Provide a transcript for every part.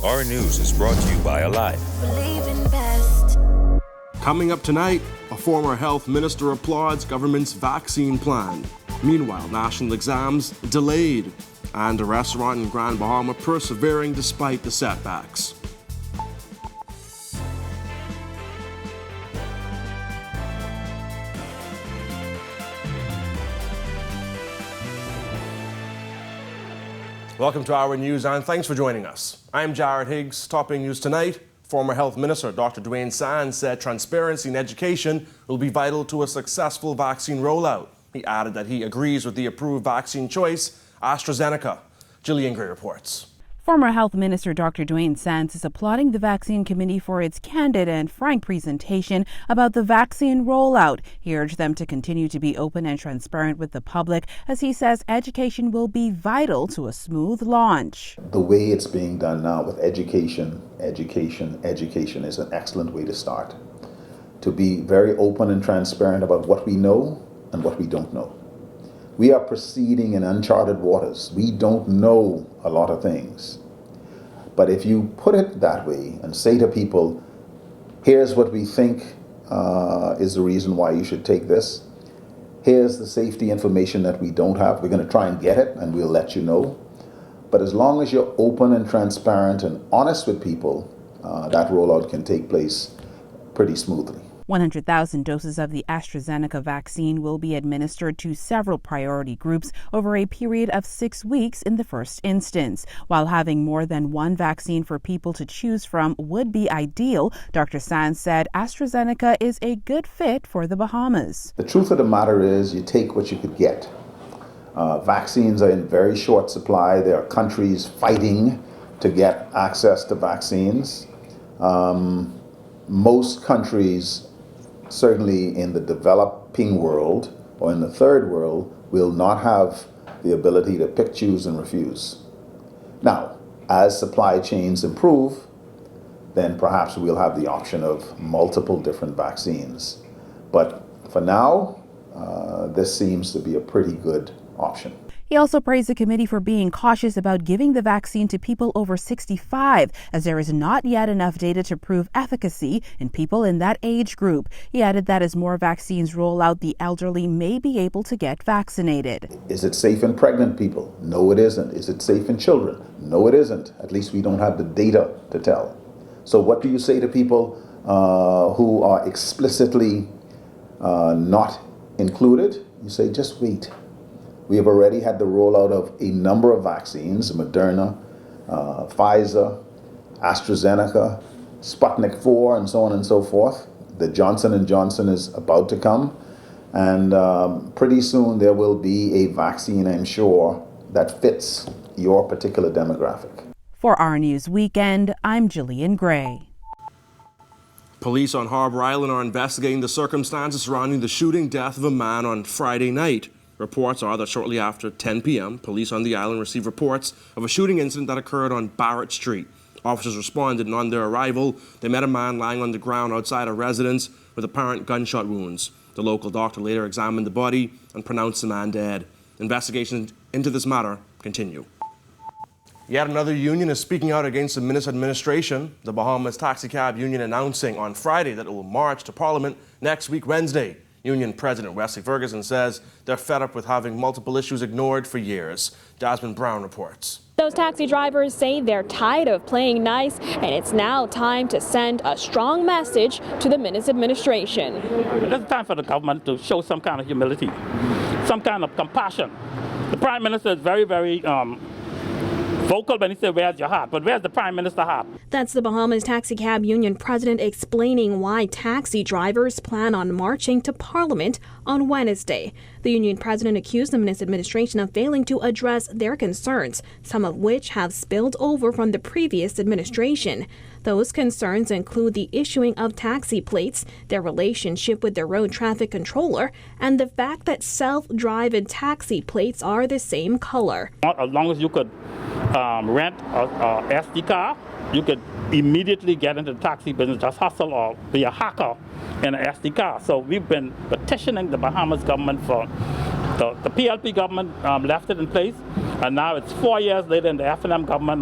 Our News is brought to you by Alive. Coming up tonight, a former health minister applauds government's vaccine plan. Meanwhile, national exams delayed, and a restaurant in Grand Bahama persevering despite the setbacks. Welcome to Our News, and thanks for joining us. I'm Jared Higgs. Topping news tonight, former Health Minister Dr. Dwayne Sands said transparency in education will be vital to a successful vaccine rollout. He added that he agrees with the approved vaccine choice, AstraZeneca. Gillian Gray reports. Former Health Minister Dr. Dwayne Sands is applauding the Vaccine Committee for its candid and frank presentation about the vaccine rollout. He urged them to continue to be open and transparent with the public, as he says education will be vital to a smooth launch. The way it's being done now with education is an excellent way to start. To be very open and transparent about what we know and what we don't know. We are proceeding in uncharted waters. We don't know a lot of things. But if you put it that way and say to people, here's what we think is the reason why you should take this. Here's the safety information that we don't have. We're going to try and get it, and we'll let you know. But as long as you're open and transparent and honest with people, that rollout can take place pretty smoothly. 100,000 doses of the AstraZeneca vaccine will be administered to several priority groups over a period of 6 weeks in the first instance. While having more than one vaccine for people to choose from would be ideal, Dr. Sands said AstraZeneca is a good fit for the Bahamas. The truth of the matter is you take what you could get. Vaccines are in very short supply. There are countries fighting to get access to vaccines. Most countries, certainly in the developing world or in the third world, will not have the ability to pick, choose, and refuse. Now, as supply chains improve, then perhaps we'll have the option of multiple different vaccines. But for now, this seems to be a pretty good option. He also praised the committee for being cautious about giving the vaccine to people over 65, as there is not yet enough data to prove efficacy in people in that age group. He added that as more vaccines roll out, the elderly may be able to get vaccinated. Is it safe in pregnant people? No, it isn't. Is it safe in children? No, it isn't. At least we don't have the data to tell. So what do you say to people who are explicitly not included? You say, just wait. We have already had the rollout of a number of vaccines, Moderna, Pfizer, AstraZeneca, Sputnik 4, and so on and so forth. The Johnson & Johnson is about to come. And pretty soon there will be a vaccine, I'm sure, that fits your particular demographic. For Our News Weekend, I'm Gillian Gray. Police on Harbour Island are investigating the circumstances surrounding the shooting death of a man on Friday night. Reports are that shortly after 10 p.m., police on the island received reports of a shooting incident that occurred on Barrett Street. Officers responded, and on their arrival, they met a man lying on the ground outside a residence with apparent gunshot wounds. The local doctor later examined the body and pronounced the man dead. Investigations into this matter continue. Yet another union is speaking out against the Minister administration. The Bahamas Taxi Cab Union announcing on Friday that it will march to Parliament next week, Wednesday. Union President Wesley Ferguson says they're fed up with having multiple issues ignored for years. Jasmine Brown reports. Those taxi drivers say they're tired of playing nice, and it's now time to send a strong message to the Minister administration. It's time for the government to show some kind of humility, some kind of compassion. The Prime Minister is very, very vocal when he said, where's your heart? But where's the Prime Minister's heart? That's the Bahamas Taxi Cab Union president explaining why taxi drivers plan on marching to Parliament on Wednesday. The union president accused the Minister administration of failing to address their concerns, some of which have spilled over from the previous administration. Those concerns include the issuing of taxi plates, their relationship with the road traffic controller, and the fact that self-driving taxi plates are the same color. As long as you could rent a SD car, you could immediately get into the taxi business, just hustle or be a hacker in an SD car. So we've been petitioning the Bahamas government for the PLP government left it in place, and now it's 4 years later in the FNM government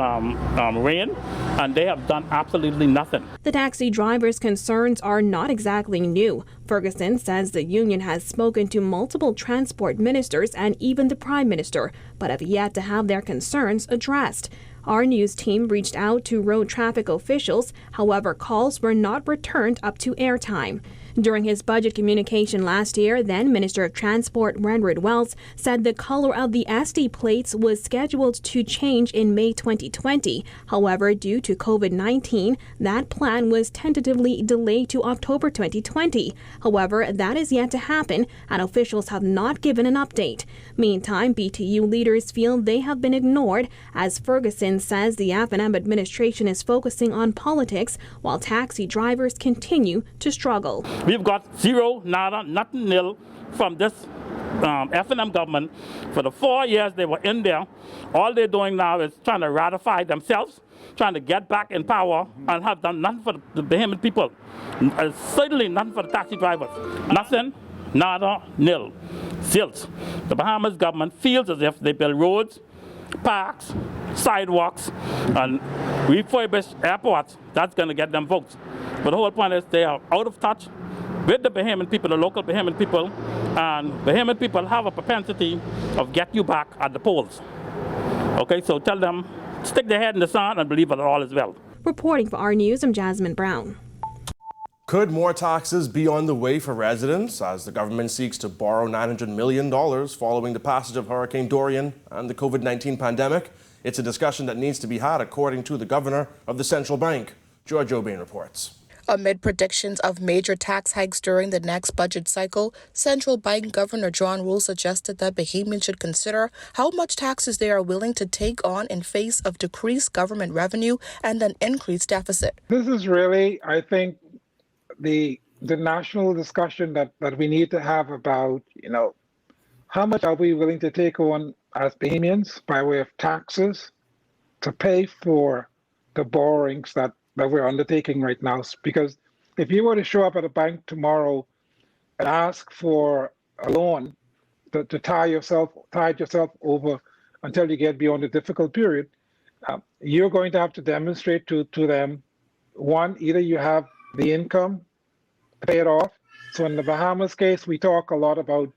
reign, and they have done absolutely nothing. The taxi drivers' concerns are not exactly new. Ferguson says the union has spoken to multiple transport ministers and even the Prime Minister, but have yet to have their concerns addressed. Our news team reached out to road traffic officials, however, calls were not returned up to airtime. During his budget communication last year, then Minister of Transport Renfred Wells said the color of the SD plates was scheduled to change in May 2020. However, due to COVID-19, that plan was tentatively delayed to October 2020. However, that is yet to happen, and officials have not given an update. Meantime, BTU leaders feel they have been ignored, as Ferguson says the F&M administration is focusing on politics while taxi drivers continue to struggle. We've got zero, nada, nothing, nil from this F&M government. For the 4 years they were in there, all they're doing now is trying to ratify themselves, trying to get back in power, and have done nothing for the Bahamian people. Certainly nothing for the taxi drivers. Nothing, nada, nil. Zilch. The Bahamas government feels as if they build roads, parks, sidewalks, and refurbish airports. That's going to get them votes. But the whole point is they are out of touch with the Bahamian people, the local Bahamian people, and Bahamian people have a propensity of get you back at the polls. Okay, so tell them, stick their head in the sand and believe that all is well. Reporting for our news, I'm Jasmine Brown. Could more taxes be on the way for residents as the government seeks to borrow $900 million following the passage of Hurricane Dorian and the COVID-19 pandemic? It's a discussion that needs to be had, according to the governor of the central bank. George O'Bain reports. Amid predictions of major tax hikes during the next budget cycle, Central Bank Governor John Rule suggested that Bahamians should consider how much taxes they are willing to take on in face of decreased government revenue and an increased deficit. This is really, I think, the national discussion that we need to have about, how much are we willing to take on as Bahamians by way of taxes to pay for the borrowings that we're undertaking right now. Because if you were to show up at a bank tomorrow and ask for a loan to tide yourself over until you get beyond a difficult period, you're going to have to demonstrate to them, one, either you have the income to pay it off. So in the Bahamas case, we talk a lot about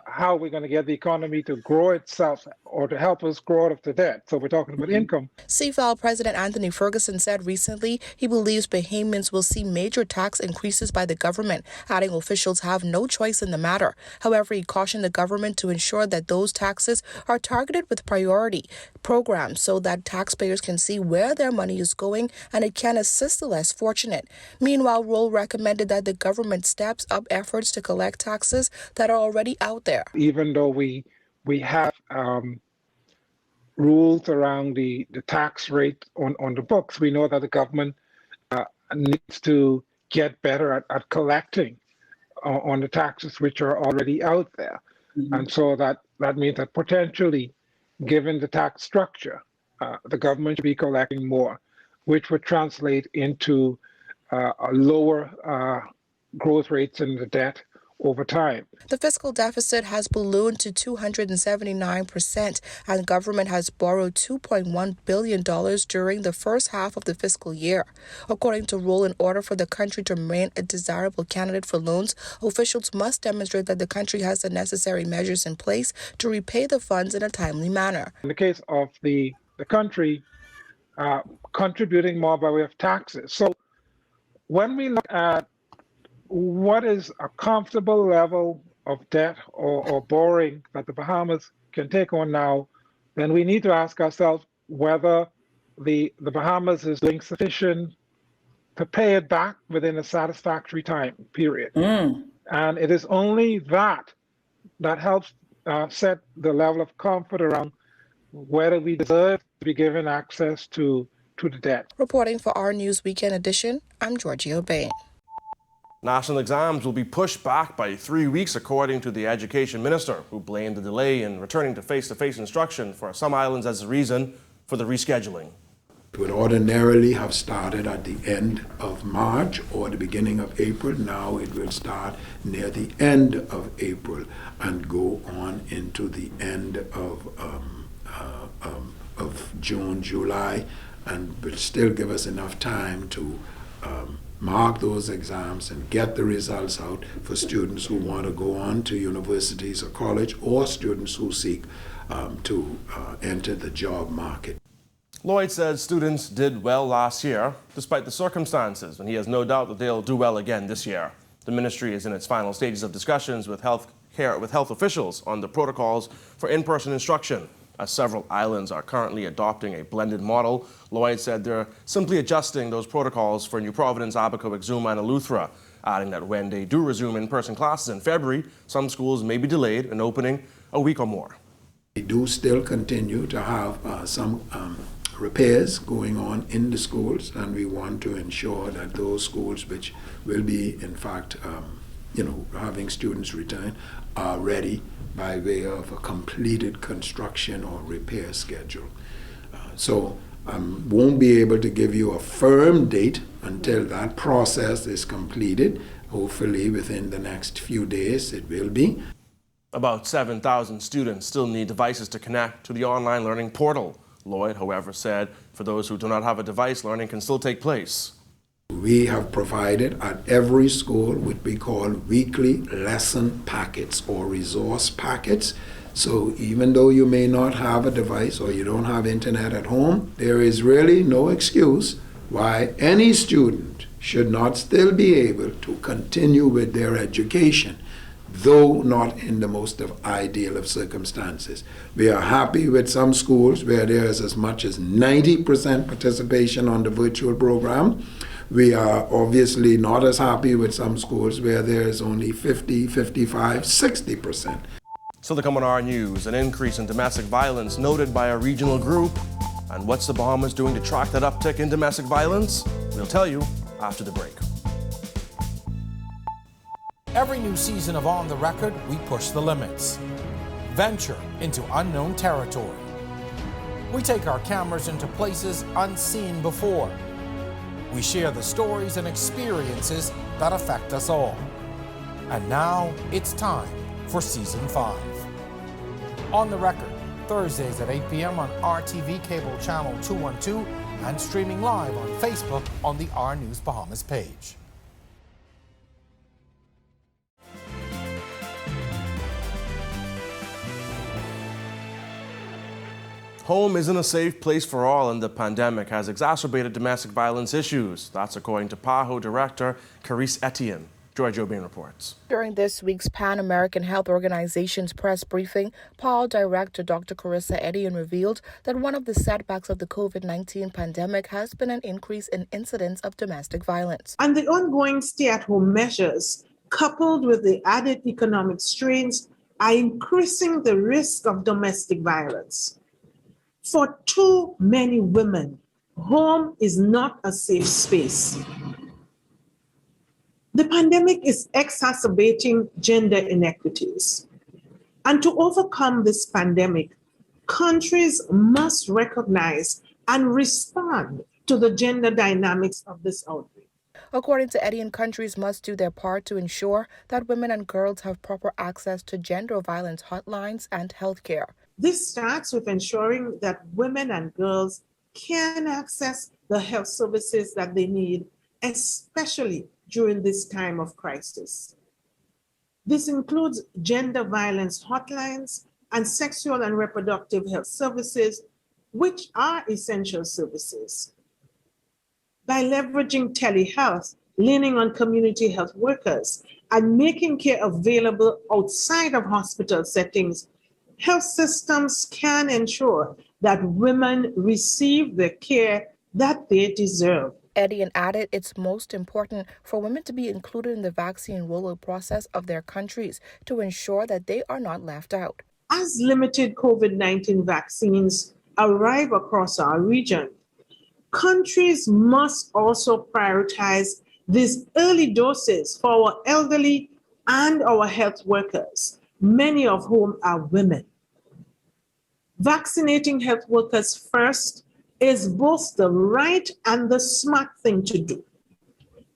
how we're going to get the economy to grow itself or to help us grow out of the debt. So we're talking about income. CFAL President Anthony Ferguson said recently he believes Bahamians will see major tax increases by the government, adding officials have no choice in the matter. However, he cautioned the government to ensure that those taxes are targeted with priority programs so that taxpayers can see where their money is going and it can assist the less fortunate. Meanwhile, Roll recommended that the government steps up efforts to collect taxes that are already out there. Even though we have rules around the tax rate on the books, we know that the government needs to get better at collecting on the taxes which are already out there. And so that means that potentially, given the tax structure, the government should be collecting more, which would translate into a lower growth rates in the debt over time. The fiscal deficit has ballooned to 279%, and government has borrowed $2.1 billion during the first half of the fiscal year. According to Rule, in order for the country to remain a desirable candidate for loans, officials must demonstrate that the country has the necessary measures in place to repay the funds in a timely manner. In the case of the country contributing more by way of taxes. So when we look at what is a comfortable level of debt or borrowing that the Bahamas can take on now, then we need to ask ourselves whether the Bahamas is doing sufficient to pay it back within a satisfactory time period. And it is only that helps set the level of comfort around whether we deserve to be given access to the debt. Reporting for our News Weekend edition, I'm Georgie O'Bain. National exams will be pushed back by 3 weeks, according to the Education Minister, who blamed the delay in returning to face-to-face instruction for some islands as a reason for the rescheduling. It would ordinarily have started at the end of March or the beginning of April. Now it will start near the end of April and go on into the end of June, July, and will still give us enough time to mark those exams and get the results out for students who want to go on to universities or college, or students who seek to enter the job market. Lloyd said students did well last year, despite the circumstances, and he has no doubt that they'll do well again this year. The ministry is in its final stages of discussions with health officials on the protocols for in-person instruction. As several islands are currently adopting a blended model, Lloyd said they're simply adjusting those protocols for New Providence, Abaco, Exuma, and Eleuthera, adding that when they do resume in-person classes in February, some schools may be delayed in opening a week or more. We do still continue to have some repairs going on in the schools, and we want to ensure that those schools which will be, in fact, having students return are ready by way of a completed construction or repair schedule. So I won't be able to give you a firm date until that process is completed. Hopefully within the next few days it will be. About 7,000 students still need devices to connect to the online learning portal. Lloyd, however, said for those who do not have a device, learning can still take place. We have provided at every school what we call weekly lesson packets or resource packets. So even though you may not have a device or you don't have internet at home, there is really no excuse why any student should not still be able to continue with their education, though not in the most ideal of circumstances. We are happy with some schools where there is as much as 90% participation on the virtual program. We are obviously not as happy with some schools where there is only 50, 55, 60%. Still to come on our news, an increase in domestic violence noted by a regional group. And what's the Bahamas doing to track that uptick in domestic violence? We'll tell you after the break. Every new season of On the Record, we push the limits. Venture into unknown territory. We take our cameras into places unseen before. We share the stories and experiences that affect us all. And now it's time for Season 5. On the Record, Thursdays at 8 p.m. on RTV Cable Channel 212 and streaming live on Facebook on the R News Bahamas page. Home isn't a safe place for all, and the pandemic has exacerbated domestic violence issues. That's according to PAHO Director Carice Etienne. George O'Bain reports. During this week's Pan American Health Organization's press briefing, PAHO Director Dr. Carissa Etienne revealed that one of the setbacks of the COVID-19 pandemic has been an increase in incidents of domestic violence. And the ongoing stay-at-home measures, coupled with the added economic strains, are increasing the risk of domestic violence. For too many women, home is not a safe space. The pandemic is exacerbating gender inequities. And to overcome this pandemic, countries must recognize and respond to the gender dynamics of this outbreak. According to Etienne, countries must do their part to ensure that women and girls have proper access to gender violence hotlines and health care. This starts with ensuring that women and girls can access the health services that they need, especially during this time of crisis. This includes gender violence hotlines and sexual and reproductive health services, which are essential services. By leveraging telehealth, leaning on community health workers, and making care available outside of hospital settings, health systems can ensure that women receive the care that they deserve. Etienne added it's most important for women to be included in the vaccine rollout process of their countries to ensure that they are not left out. As limited COVID-19 vaccines arrive across our region, countries must also prioritize these early doses for our elderly and our health workers, many of whom are women. Vaccinating health workers first is both the right and the smart thing to do.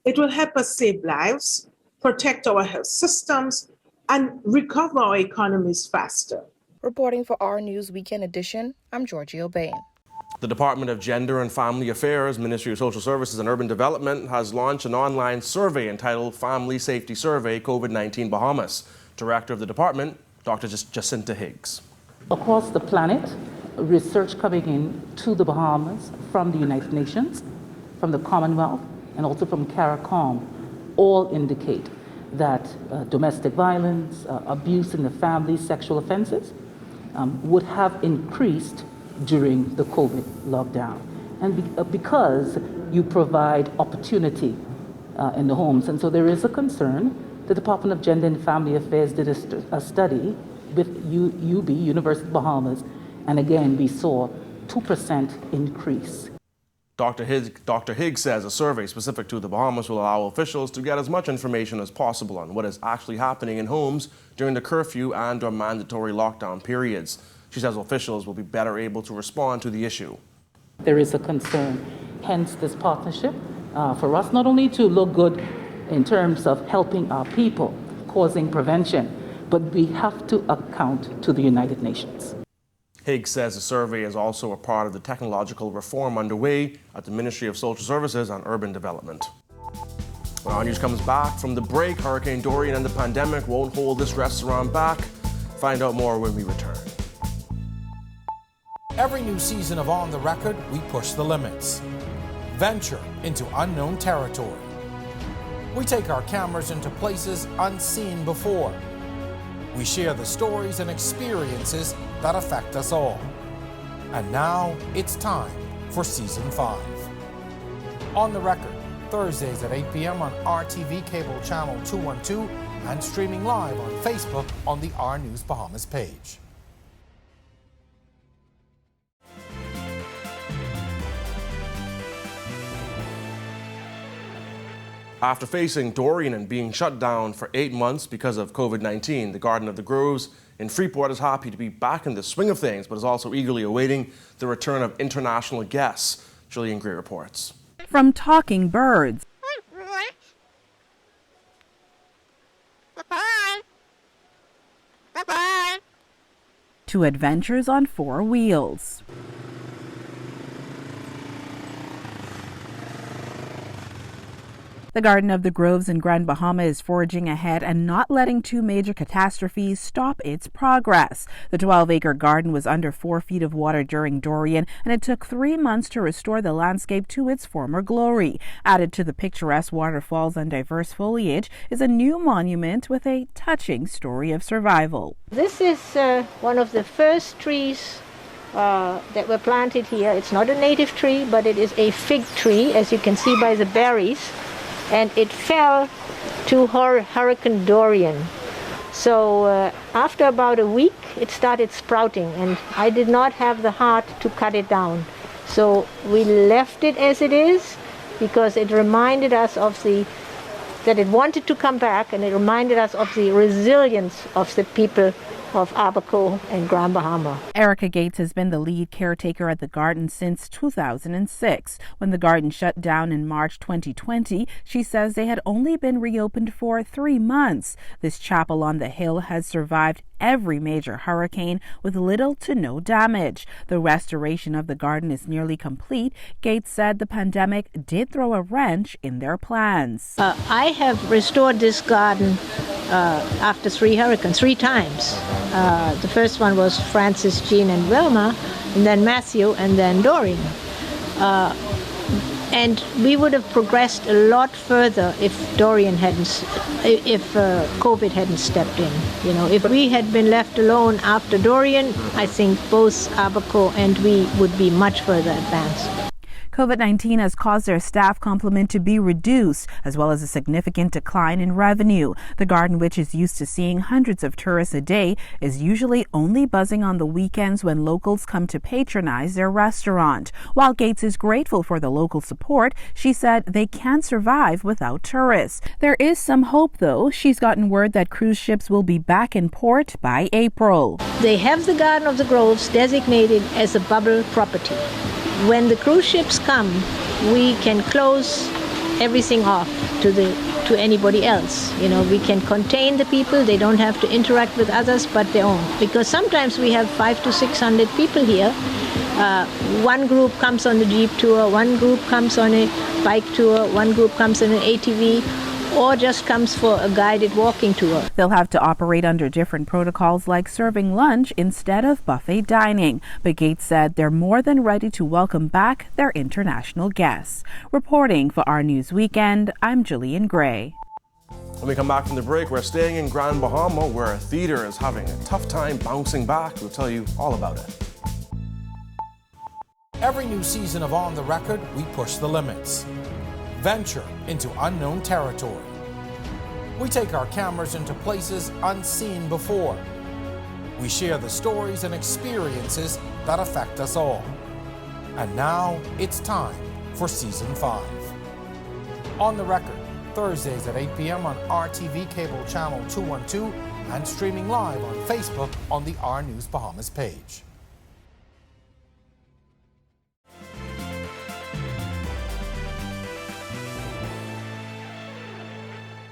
It will help us save lives, protect our health systems, and recover our economies faster. Reporting for our News Weekend Edition, I'm Georgie O'Bain. The Department of Gender and Family Affairs, Ministry of Social Services and Urban Development has launched an online survey entitled Family Safety Survey COVID-19 Bahamas. Director of the department, Dr. Jacinta Higgs. Across the planet, research coming in to the Bahamas from the United Nations, from the Commonwealth, and also from CARICOM all indicate that domestic violence, abuse in the family, sexual offenses would have increased during the COVID lockdown. And because you provide opportunity in the homes. And so there is a concern. The Department of Gender and Family Affairs did a study with UB, University of Bahamas, and again, we saw 2% increase. Dr. Higgs says a survey specific to the Bahamas will allow officials to get as much information as possible on what is actually happening in homes during the curfew and/or mandatory lockdown periods. She says officials will be better able to respond to the issue. There is a concern, hence this partnership for us not only to look good in terms of helping our people, causing prevention, but we have to account to the United Nations. Higgs says the survey is also a part of the technological reform underway at the Ministry of Social Services and Urban Development. When our news comes back from the break, Hurricane Dorian and the pandemic won't hold this restaurant back. Find out more when we return. Every new season of On the Record, we push the limits. Venture into unknown territory. We take our cameras into places unseen before. We share the stories and experiences that affect us all. And now it's time for Season 5. On the Record, Thursdays at 8 p.m. on RTV Cable Channel 212 and streaming live on Facebook on the R News Bahamas page. After facing Dorian and being shut down for 8 months because of COVID-19, the Garden of the Groves in Freeport is happy to be back in the swing of things, but is also eagerly awaiting the return of international guests. Julian Gray reports. From talking birds to adventures on 4 wheels. The Garden of the Groves in Grand Bahama is forging ahead and not letting 2 major catastrophes stop its progress. The 12-acre garden was under 4 feet of water during Dorian, and it took 3 months to restore the landscape to its former glory. Added to the picturesque waterfalls and diverse foliage is a new monument with a touching story of survival. This is one of the first trees that were planted here. It's not a native tree, but it is a fig tree, as you can see by the berries. And it fell to Hurricane Dorian. So after about a week, it started sprouting, and I did not have the heart to cut it down. So we left it as it is because it reminded us of that it wanted to come back, and it reminded us of the resilience of the people of Abaco and Grand Bahama. Erica Gates has been the lead caretaker at the garden since 2006. When the garden shut down in March 2020, she says they had only been reopened for 3 months. This chapel on the hill has survived every major hurricane with little to no damage. The restoration of the garden is nearly complete. Gates said the pandemic did throw a wrench in their plans. I have restored this garden after 3 hurricanes, 3 times. The first one was Francis, Jean, and Wilma, and then Matthew, and then Dorian. And we would have progressed a lot further if Dorian hadn't, if COVID hadn't stepped in. You know, if we had been left alone after Dorian, I think both Abaco and we would be much further advanced. COVID-19 has caused their staff complement to be reduced, as well as a significant decline in revenue. The garden, which is used to seeing hundreds of tourists a day, is usually only buzzing on the weekends when locals come to patronize their restaurant. While Gates is grateful for the local support, she said they can't survive without tourists. There is some hope, though. She's gotten word that cruise ships will be back in port by April. They have the Garden of the Groves designated as a bubble property. When the cruise ships come, we can close everything off to anybody else. You know, we can contain the people. They don't have to interact with others but their own. Because sometimes we have 500 to 600 people here, One group comes on the Jeep tour, one group comes on a bike tour, one group comes on an ATV, or just comes for a guided walking tour. They'll have to operate under different protocols like serving lunch instead of buffet dining. But Gates said they're more than ready to welcome back their international guests. Reporting for Our News Weekend, I'm Jillian Gray. When we come back from the break, we're staying in Grand Bahama, where theater is having a tough time bouncing back. We'll tell you all about it. Every new season of On the Record, we push the limits. Venture into unknown territory. We take our cameras into places unseen before. We share the stories and experiences that affect us all. And now it's time for Season 5. On the Record, Thursdays at 8 p.m. on RTV Cable Channel 212 and streaming live on Facebook on the Our News Bahamas page.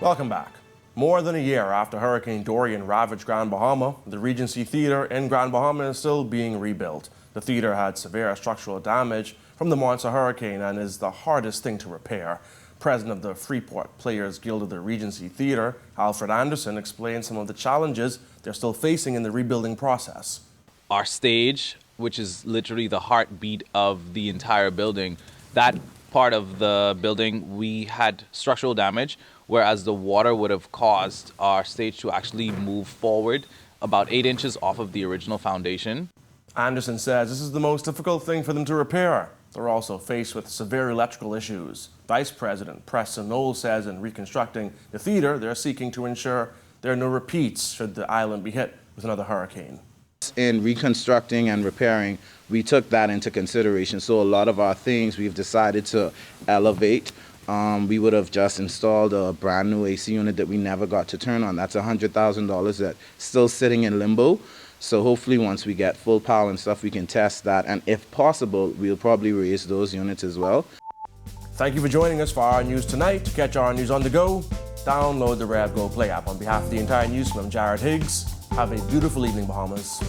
Welcome back. More than a year after Hurricane Dorian ravaged Grand Bahama, the Regency Theatre in Grand Bahama is still being rebuilt. The theatre had severe structural damage from the monster hurricane and is the hardest thing to repair. President of the Freeport Players Guild of the Regency Theatre, Alfred Anderson, explained some of the challenges they're still facing in the rebuilding process. Our stage, which is literally the heartbeat of the entire building, that part of the building, we had structural damage, whereas the water would have caused our stage to actually move forward about 8 inches off of the original foundation. Anderson says this is the most difficult thing for them to repair. They're also faced with severe electrical issues. Vice President Preston Knowles says in reconstructing the theater, they're seeking to ensure there are no repeats should the island be hit with another hurricane. In reconstructing and repairing, we took that into consideration. So a lot of our things we've decided to elevate. We would have just installed a brand new AC unit that we never got to turn on. That's $100,000 that's still sitting in limbo. So hopefully once we get full power and stuff, we can test that. And if possible, we'll probably raise those units as well. Thank you for joining us for Our News Tonight. To catch Our News on the go, download the RevGo Play app. On behalf of the entire news team, I'm Jared Higgs. Have a beautiful evening, Bahamas.